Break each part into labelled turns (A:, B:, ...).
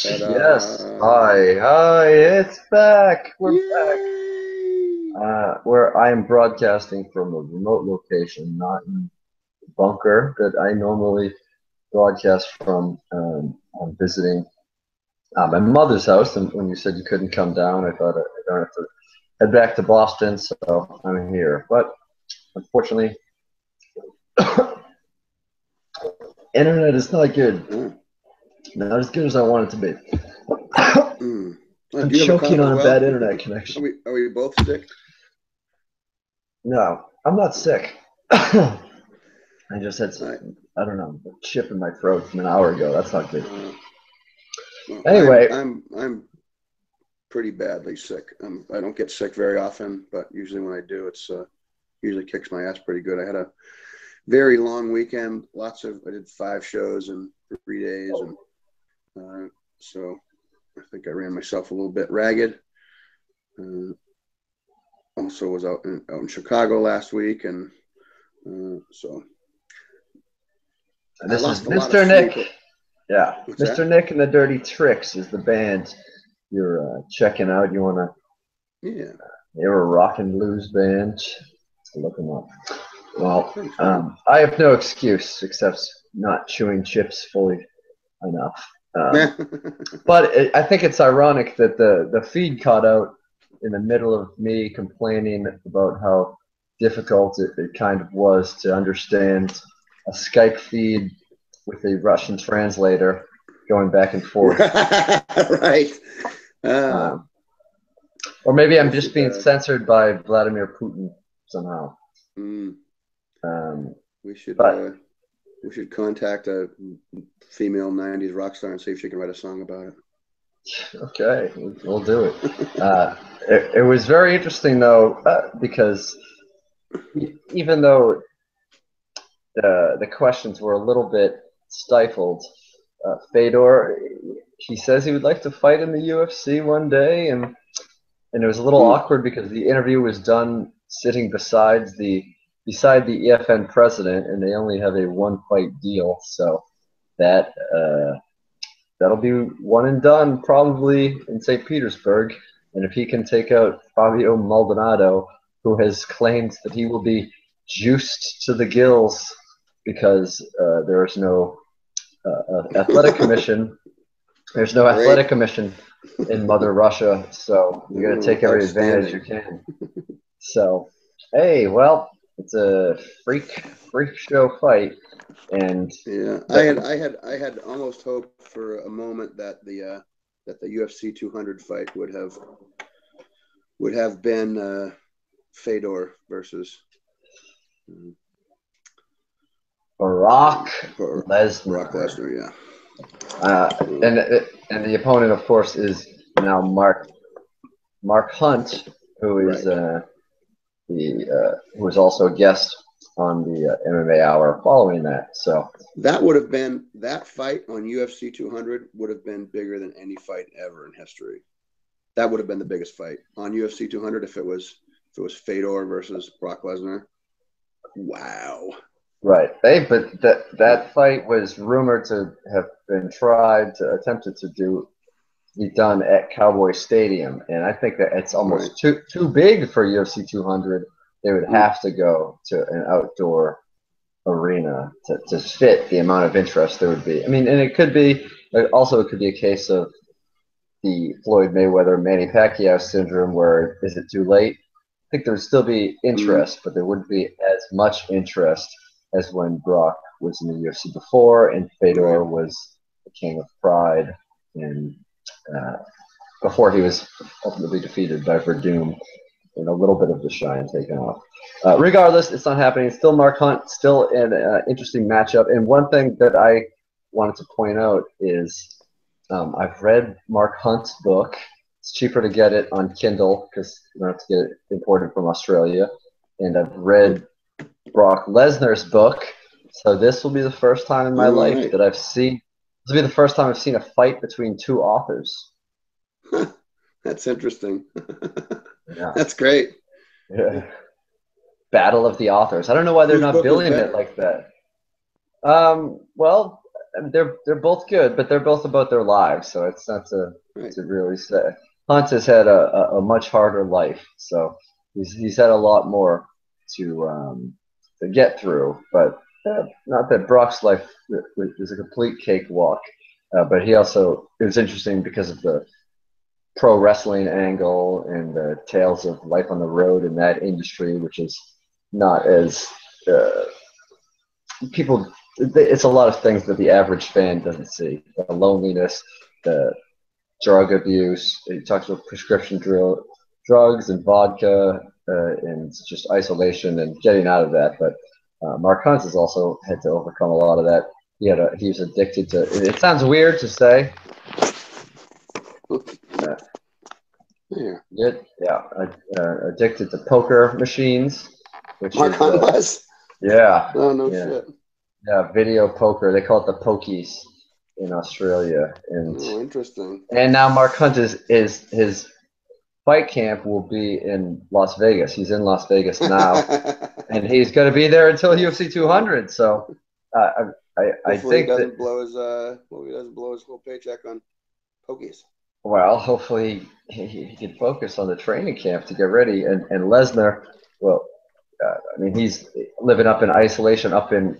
A: Yes.
B: Ta-da!
A: Hi. It's back. We're back.
B: Yay!
A: Where I am broadcasting from a remote location, not in the bunker that I normally broadcast from. I'm visiting my mother's house, and when you said you couldn't come down, I thought I don't have to head back to Boston, so I'm here. But unfortunately, internet is not good.
B: Mm.
A: Not as good as I want it to be.
B: Mm.
A: I'm
B: Do you have a
A: choking
B: cough as
A: on a
B: well?
A: bad internet
B: Are
A: connection.
B: we both sick?
A: No, I'm not sick. I just had
B: I,
A: I don't know, a chip in my throat from an hour ago. That's not good.
B: uh, well, I'm
A: Anyway,
B: I'm I'm pretty badly sick. I don't get sick very often, but usually when I do, it's usually kicks my ass pretty good. I had a very long weekend. I did 5 shows in 3 days, and so I think I ran myself a little bit ragged. Uh, Also was out in Chicago last week, and so I
A: this is
B: lost a lot of
A: Mr.
B: sleep.
A: Nick. Yeah,
B: What's
A: Mr.
B: that?
A: Nick and the Dirty Tricks is the band you're checking out. You want to?
B: Yeah,
A: They're a rock and blues band. Look them up. Well,
B: sounds fun.
A: I have no excuse except not chewing chips fully enough. But I think it's ironic that the feed caught out in the middle of me complaining about how difficult it kind of was to understand a Skype feed with a Russian translator going back and forth.
B: Right. Uh,
A: Um, or maybe I'm
B: we
A: just
B: should
A: being censored by Vladimir Putin somehow.
B: mm,
A: Um,
B: we should
A: but
B: we should contact a female '90s rock star and see if she can write a song about it.
A: okay, we'll do it. It was very interesting though, because even though the questions were a little bit stifled. Fedor, he says he would like to fight in the UFC one day, and it was a little
B: Mm,
A: awkward because the interview was done sitting beside the EFN president, and they only have a one fight deal, so that that'll be one and done probably in St. Petersburg. And if he can take out Fabio Maldonado, who has claimed that he will be juiced to the gills because there is no athletic commission. There's no
B: great.
A: athletic commission in Mother Russia, so you got to take every advantage you
B: Outstanding.
A: can. So, hey, well, it's a freak show fight, and
B: Yeah,
A: the
B: I had almost hoped for a moment that the UFC 200 fight would have been Fedor versus uh,
A: Brock
B: Brock
A: Lesnar,
B: Lesnar. Yeah.
A: uh,
B: Um,
A: and the opponent, of course, is now Mark Hunt, who is
B: right.
A: the who was also a guest on the MMA Hour following that. So
B: That would have been that fight on UFC 200 would have been bigger than any fight ever in history. That would have been the biggest fight on UFC 200 if it was Fedor versus Brock Lesnar. Wow.
A: right, but that fight was rumored to have been tried to attempted to be done at Cowboy Stadium, and I think that it's
B: Right.
A: almost too big for UFC 200. They would
B: Mm,
A: have to go to an outdoor arena to fit the amount of interest there would be. I mean, and it could be a case of the Floyd Mayweather Manny Pacquiao syndrome, where is it too late? I think there would still be
B: mm,
A: interest, but there wouldn't be as much interest as when Brock was in the UFC before and
B: right.
A: Fedor was the king of pride and uh, before he was ultimately defeated by Verdum and a little bit of the shine taken off. Regardless, it's not happening. It's still Mark Hunt, still an interesting matchup. And one thing that I wanted to point out is I've read Mark Hunt's book. It's cheaper to get it on Kindle because you don't have to get it imported from Australia. And I've
B: Huh.
A: read Brock Lesnar's book. So this will be the first time in my
B: All
A: life
B: right.
A: that I've seen. This will be the first time I've seen a fight between two authors.
B: Huh. That's interesting.
A: Yeah.
B: That's great.
A: Yeah. Battle of the authors. I don't know why they're
B: Whose
A: not
B: book was
A: billing it
B: better?
A: like that. Well, they're both good, but they're both about their lives, so it's not
B: Right.
A: to really say. Hunt has had a much harder life, so he's had a lot more to get through. But not that Brock's life is a complete cakewalk. But he also it was interesting because of the pro wrestling angle and the tales of life on the road in that industry, which is not as uh, people. It's a lot of things that the average fan doesn't see: the loneliness, the drug abuse. He talks about drugs and vodka and just isolation and getting out of that. But Mark Hunt has also had to overcome a lot of that. He was addicted to. It sounds weird to say. Uh,
B: Yeah.
A: Addicted to poker machines, which
B: Mark
A: is
B: Hunt was.
A: yeah,
B: Oh no
A: yeah,
B: shit.
A: yeah, video poker. They call it the pokies in Australia,
B: Oh, interesting.
A: and now Mark Hunt is his fight camp will be in Las Vegas. He's in Las Vegas now, and he's going to be there until
B: That's
A: UFC
B: funny.
A: 200. So I
B: Hopefully he
A: think that
B: doesn't blow his well, he doesn't blow his whole paycheck on pokies.
A: well, hopefully he can focus on the training camp to get ready. And Lesnar, well, I mean he's living up in isolation up in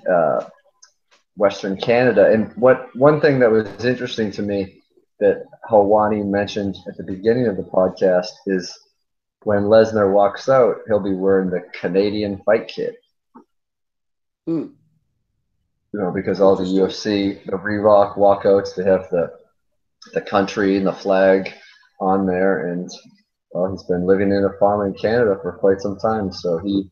A: Western Canada. And what one thing that was interesting to me that Hawani mentioned at the beginning of the podcast is when Lesnar walks out, he'll be wearing the Canadian fight kit.
B: Hmm.
A: Because all the
B: Interesting.
A: UFC, the Reebok walkouts, they have the country and the flag on there, and well, he's been living in a farm in Canada for quite some time, so he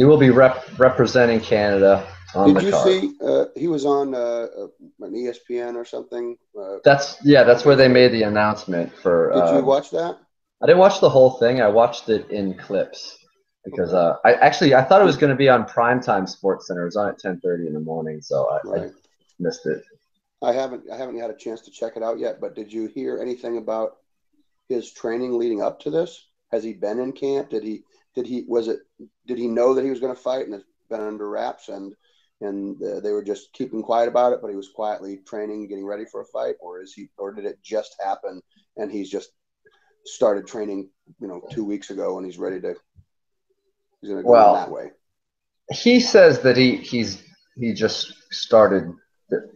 A: will be representing Canada on
B: Did
A: the
B: you
A: card.
B: see he was on an ESPN or something a couple
A: That's where
B: days
A: they
B: ago?
A: made the announcement for.
B: Did you watch that?
A: I didn't watch the whole thing. I watched it in clips because
B: Okay.
A: I thought it was going to be on primetime Sports Center. It was on at 10:30 in the morning, so I
B: Right.
A: missed it.
B: I haven't had a chance to check it out yet, but did you hear anything about his training leading up to this? Has he been in camp? Did he know that he was going to fight and it's been under wraps and they were just keeping quiet about it, but he was quietly training, getting ready for a fight, or did it just happen and he's just started training, 2 weeks ago and he's going to go in that
A: Well,
B: way?
A: he says that he just started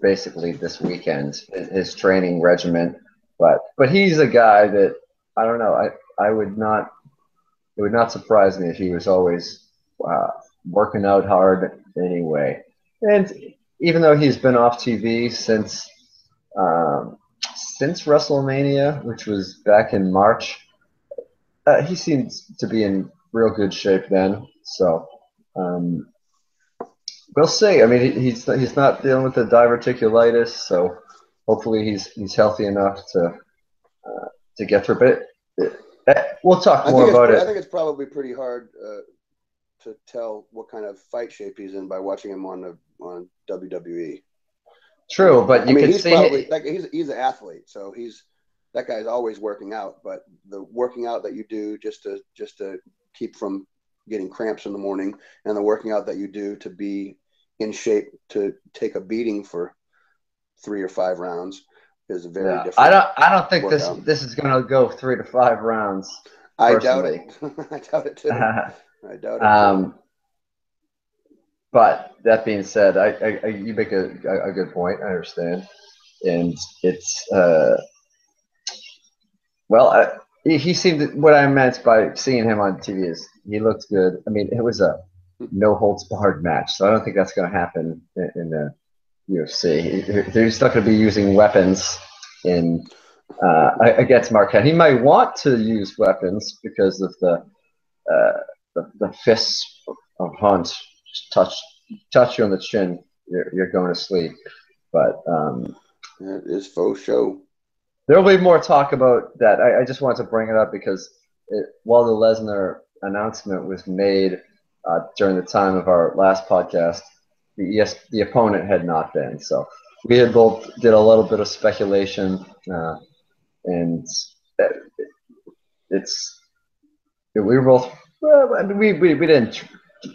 A: basically this weekend his training regimen, but he's a guy that I don't know. I would not it would not surprise me if he was always uh, working out hard anyway. And even though he's been off TV um, since WrestleMania, which was back in March, he seems to be in real good shape then. So um, we'll see. I mean, he's not dealing with the diverticulitis, so hopefully he's healthy enough to get through. But we'll talk more about
B: I
A: it.
B: think it's probably pretty hard to tell what kind of fight shape he's in by watching him on WWE.
A: True, but
B: I
A: you
B: mean,
A: could
B: he's probably
A: see.
B: like he's an athlete, so that guy's always working out. But the working out that you do just to keep from getting cramps in the morning, and the working out that you do to be in shape to take a beating for 3 or 5 rounds is a very
A: Yeah,
B: different
A: I don't think
B: workout.
A: this is gonna go 3 to 5 rounds
B: I doubt it.
A: personally.
B: I doubt it too. I doubt it too.
A: um, but that being said, you make a good point. I understand, and it's well, he seemed what I meant by seeing him on TV is he looked good. I mean, it was a no holds barred match, so I don't think that's going to happen in the UFC. They're still going to be using weapons in against Marquette. He might want to use weapons because of uh, the fists of Hunt. Just touch you on the chin, you're going to sleep. But
B: It is faux show.
A: there will be more talk about that. I just wanted to bring it up because while the Lesnar announcement was made during the time of our last podcast, the opponent had not been. So we had both did a little bit of speculation, and it's we were both. Well, I mean, we didn't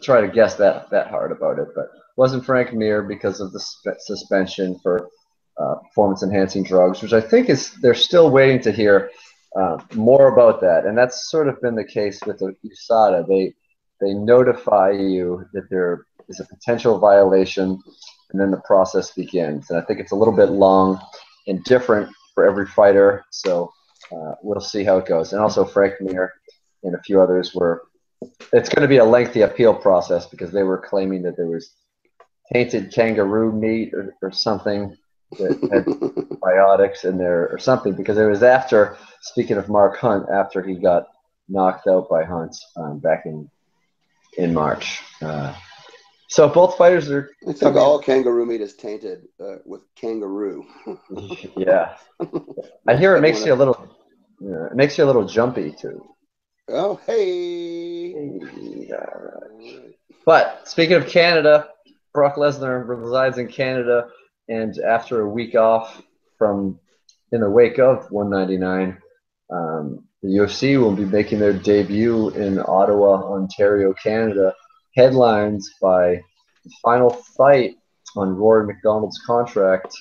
A: try to guess that hard about it, but it wasn't Frank Mir because of the suspension for performance-enhancing drugs, which I think they're still waiting to hear more about that. And that's sort of been the case with the USADA. They notify you that there is a potential violation, and then the process begins. And I think it's a little bit long and different for every fighter. So we'll see how it goes. And also Frank Mir and a few others it's going to be a lengthy appeal process because they were claiming that there was tainted kangaroo meat or something that had biotics in there or something, because it was after, speaking of Mark Hunt, after he got knocked out by Hunt back in March. So both fighters are.
B: I think all kangaroo meat is tainted with kangaroo.
A: Yeah, I hear it makes you a little. It makes you a little jumpy too.
B: Oh, hey.
A: But speaking of Canada, Brock Lesnar resides in Canada, and after a week off in the wake of 199, the UFC will be making their debut in Ottawa, Ontario, Canada, headlined by the final fight on Rory McDonald's contract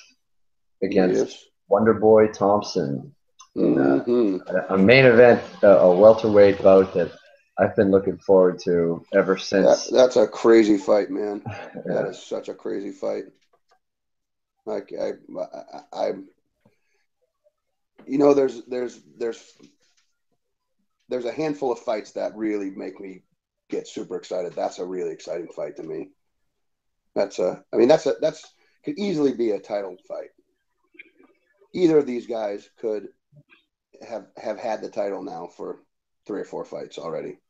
A: against Wonderboy Thompson in a main event, a welterweight bout that I've been looking forward to ever since.
B: That's a crazy fight, man. That is such a crazy fight. Like there's a handful of fights that really make me get super excited. That's a really exciting fight to me. That's could easily be a title fight. Either of these guys could have had the title now for 3 or 4 fights already.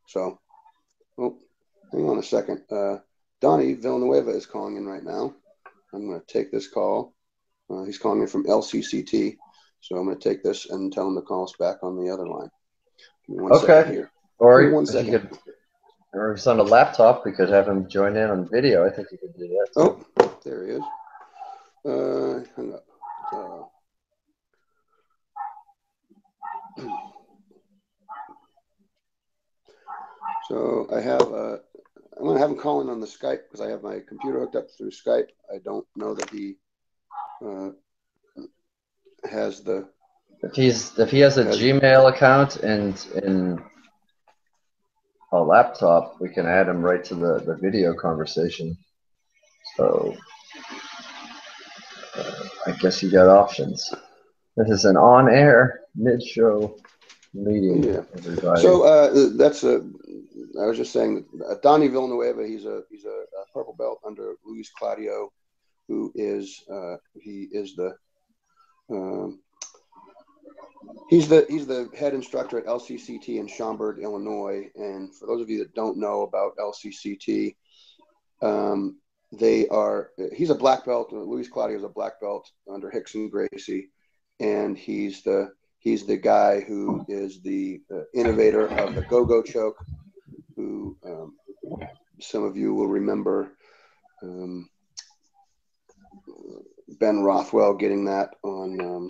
B: So, hang on a second. Donnie Villanueva is calling in right now. I'm going to take this call. He's calling in from LCCT. So I'm going to take this and tell him to call us back on the other line. Give me one second here.
A: Or 1 second. Or if it's on a laptop, we could have him join in on video. I think you could do that too.
B: Oh, there he is. Hang up. So I have I'm going to have him call in on the Skype because I have my computer hooked up through Skype. I don't know that he has the.
A: If he has a Gmail account and a laptop, we can add him right to the video conversation. So I guess you got options. This is an on-air mid-show meeting.
B: Yeah. Everybody. So that's I was just saying that Donnie Villanueva, he's a purple belt under Luis Claudio, who is he's the head instructor at LCCT in Schaumburg, Illinois. And for those of you that don't know about LCCT, he's a black belt. Luis Claudio is a black belt under Rickson Gracie, and he's the guy who is the innovator of the go-go choke, who some of you will remember Ben Rothwell getting that on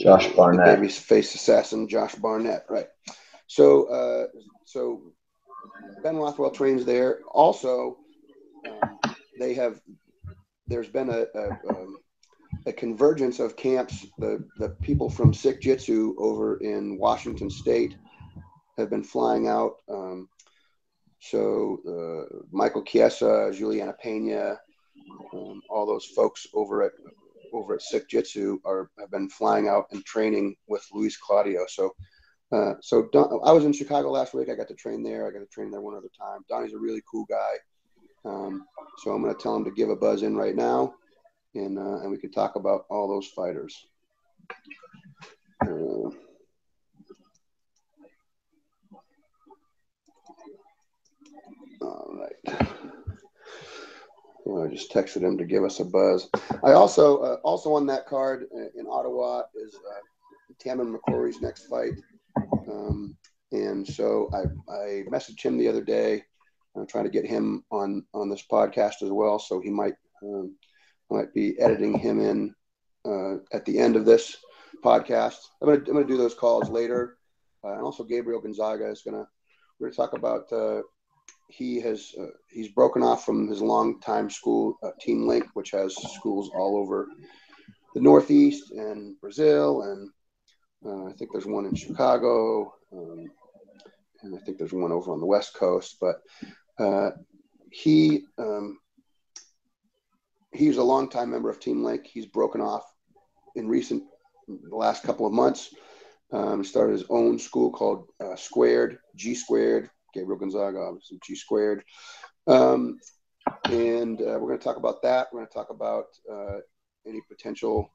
A: Josh Barnett.
B: The babyface assassin, Josh Barnett, right. So Ben Rothwell trains there. Also, there's been a convergence of camps. The people from Sikh Jitsu over in Washington State have been flying out. Michael Chiesa, Juliana Pena, all those folks over at Sikh Jitsu have been flying out and training with Luis Claudio. I was in Chicago last week. I got to train there. I got to train there one other time. Donnie's a really cool guy. So I'm going to tell him to give a buzz in right now, and we can talk about all those fighters. All right. Well, I just texted him to give us a buzz. I also on that card in Ottawa is Tammin McCrory's next fight. And so I messaged him the other day. I'm trying to get him on this podcast as well. So he might be editing him in at the end of this podcast. I'm gonna do those calls later. And also Gabriel Gonzaga we're gonna talk about he's broken off from his longtime school, Team Link, which has schools all over the Northeast and Brazil, and I think there's one in Chicago, and I think there's one over on the West Coast. But he's a longtime member of Team Link. He's broken off in the last couple of months. Started his own school called G Squared. Gabriel Gonzaga, obviously G Squared. And we're going to talk about that. We're going to talk about any potential,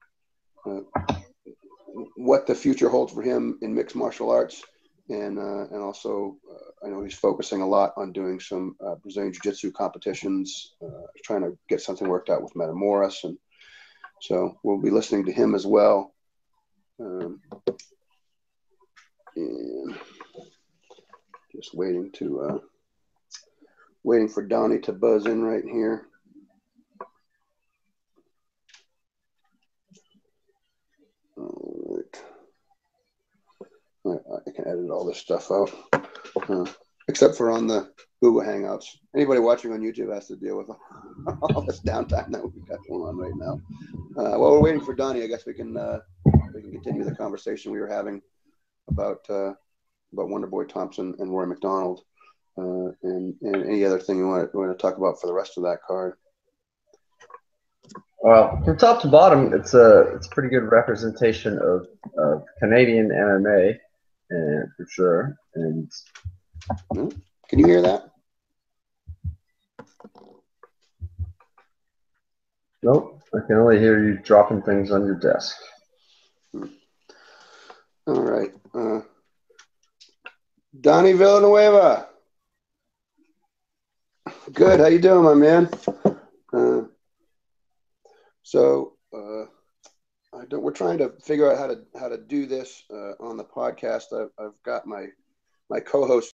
B: what the future holds for him in mixed martial arts. And also, I know he's focusing a lot on doing some Brazilian Jiu-Jitsu competitions, trying to get something worked out with Metamoris. And so we'll be listening to him as well. And just waiting for Donnie to buzz in right here. All right. I can edit all this stuff out, except for on the Google Hangouts. Anybody watching on YouTube has to deal with all this downtime that we've got going on right now. While we're waiting for Donnie, I guess we can continue the conversation we were having about Wonderboy Thompson and Roy McDonald, and any other thing you want to talk about for the rest of that card.
A: Well, from top to bottom, it's a pretty good representation of Canadian MMA, and for sure. And
B: can you hear that?
A: Nope, I can only hear you dropping things on your desk.
B: All right. Donnie Villanueva. Good. How you doing, my man? We're trying to figure out how to do this on the podcast. I've got my co-host